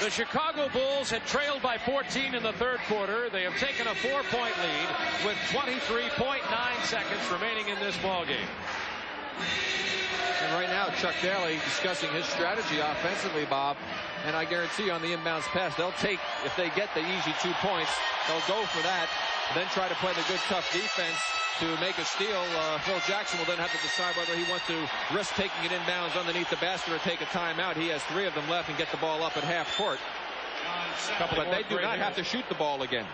The Chicago Bulls had trailed by 14 in the third quarter. They have taken a 4-point lead with 23.9 seconds remaining in this ball game. And right now, Chuck Daly discussing his strategy offensively, Bob. And I guarantee you on the inbounds pass, they'll take, if they get the easy 2 points, they'll go for that, then try to play the good, tough defense to make a steal. Phil Jackson will then have to decide whether he wants to risk taking it inbounds underneath the basket or take a timeout. He has 3 of them left and get the ball up at half court. But they do not have to shoot the ball again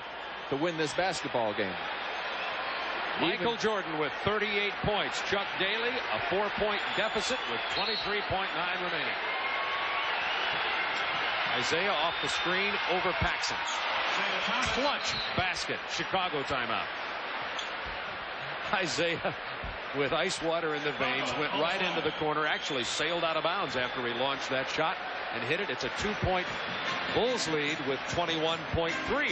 to win this basketball game. Michael Jordan with 38 points. Chuck Daly, a 4-point deficit with 23.9 remaining. Isaiah off the screen over Paxson. Clutch basket. Chicago timeout. Isaiah with ice water in the veins went right into the corner. Actually sailed out of bounds after he launched that shot and hit it. It's a 2-point Bulls lead with 21.3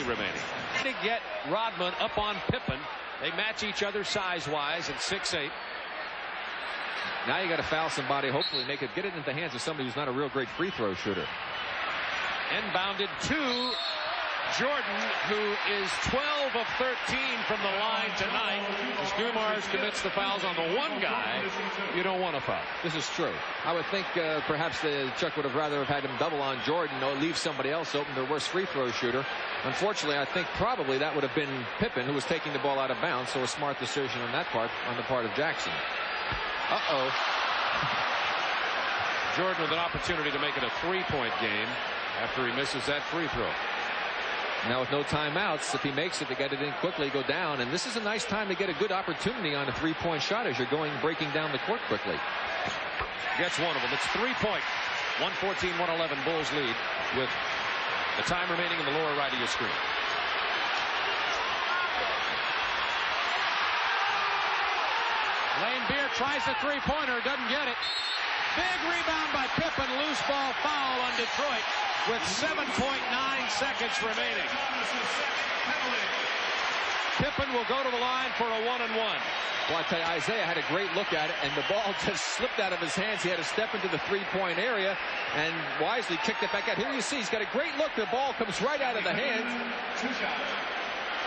remaining. To get Rodman up on Pippen. They match each other size-wise at 6'8". Now you got to foul somebody. Hopefully they could get it into the hands of somebody who's not a real great free throw shooter. Inbounded to Jordan, who is 12 of 13 from the line tonight. As Dumars commits the fouls on the one guy you don't want to foul. This is true. I would think perhaps Chuck would have rather have had him double on Jordan or leave somebody else open, their worst free throw shooter. Unfortunately, I think probably that would have been Pippen, who was taking the ball out of bounds, so a smart decision on that part, on the part of Jackson. Jordan with an opportunity to make it a 3-point game after he misses that free throw. Now with no timeouts, if he makes it, they get it in quickly, go down, and this is a nice time to get a good opportunity on a 3-point shot as you're breaking down the court quickly. Gets one of them. It's 3-point. 114-111 Bulls lead with the time remaining in the lower right of your screen. Lane Beer tries the 3-pointer, doesn't get it. Big rebound by Pippen, loose ball foul on Detroit with 7.9 seconds remaining. Pippen will go to the line for a 1-and-1. Well, I tell you, Isaiah had a great look at it, and the ball just slipped out of his hands. He had to step into the 3-point area and wisely kicked it back out. Here you see, he's got a great look. The ball comes right out of the hands.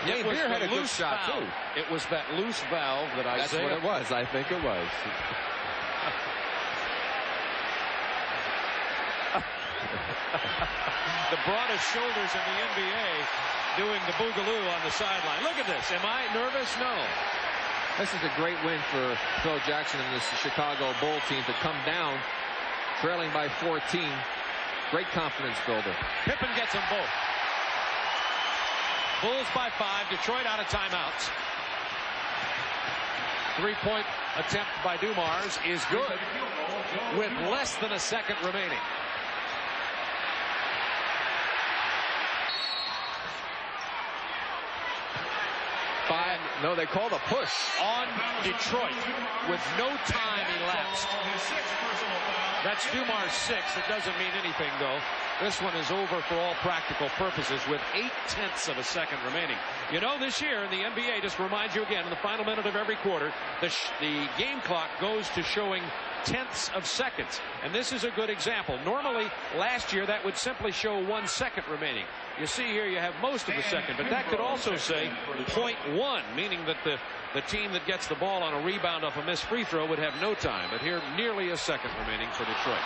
Lane Beer had a good shot, too. It was that loose valve that Isaiah... That's what it was. I think it was. The broadest shoulders in the NBA doing the boogaloo on the sideline. Look at this. Am I nervous? No. This is a great win for Phil Jackson and this Chicago Bull team to come down trailing by 14. Great confidence builder. Pippen gets them both. Bulls by 5. Detroit out of timeouts. 3-point attempt by Dumars is good with less than a second remaining. No, they called a push on Detroit with no time elapsed. That's Dumars' 6th. It doesn't mean anything, though. This one is over for all practical purposes with 0.8 of a second remaining. You know, this year in the NBA, just reminds you again, in the final minute of every quarter, the game clock goes to showing tenths of seconds. And this is a good example. Normally, last year, that would simply show 1 second remaining. You see here, you have most of a second, but that could also say 0.1, meaning that the team that gets the ball on a rebound off a missed free throw would have no time. But here, nearly a second remaining for Detroit.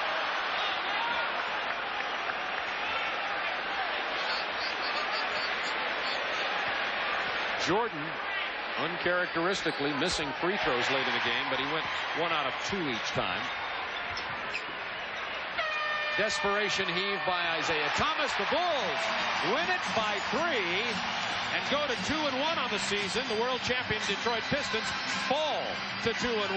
Jordan, uncharacteristically missing free throws late in the game, but he went 1 out of 2 each time. Desperation heave by Isaiah Thomas. The Bulls win it by 3 and go to 2-1 on the season. The world champion Detroit Pistons fall to 2-1.